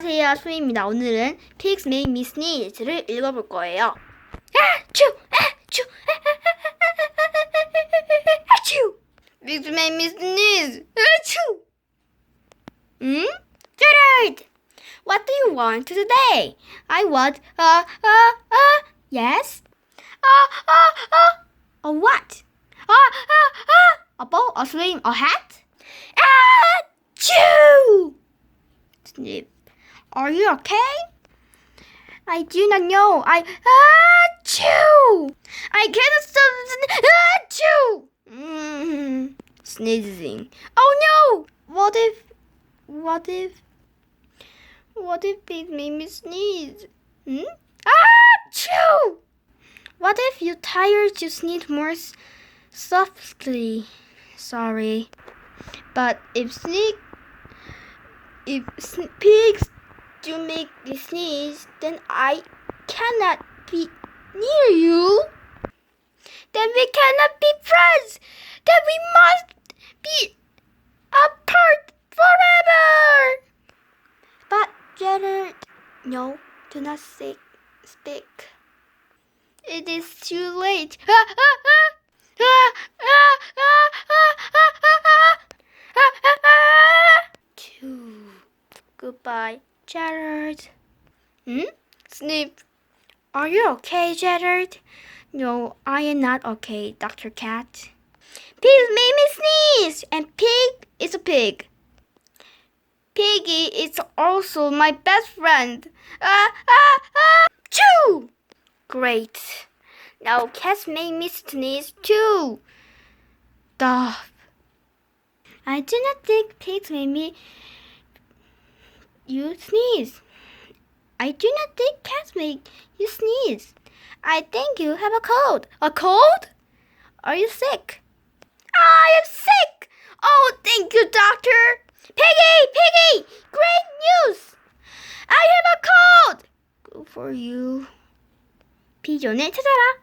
안녕하세요, 수희입니다. 오늘은 Pigs Made Me Sneeze를 읽어볼 거예요. 아츄! 아츄! 아츄! Pigs made me sneeze! 아츄! Gerard! What do you want today? I want yes? A what? A bowl, a swing, a hat? Achoo! Snip. Are you okay? I do not know. Achoo! I can't stop sneezing. Oh no! What if it made me sneeze? Achoo! What if you tired to sneeze more softly? Sorry. But if pigs do make me sneeze, then I cannot be near you. Then we cannot be friends. Then we must be apart forever. But Gerald, no, do not speak. It is too late. Goodbye, Gerald. Snip. Are you okay, Gerald? No, I am not okay, Dr. Cat. Pigs made me sneeze, and pig is a pig. Piggy is also my best friend. Choo! Great. Now cats made me sneeze too. Duh. I do not think pigs made you sneeze. I do not think cats make you sneeze. I think you have a cold. A cold? Are you sick? I am sick! Oh, thank you, doctor. Piggy! Great news! I have a cold! Good for you. 비전을 찾아라.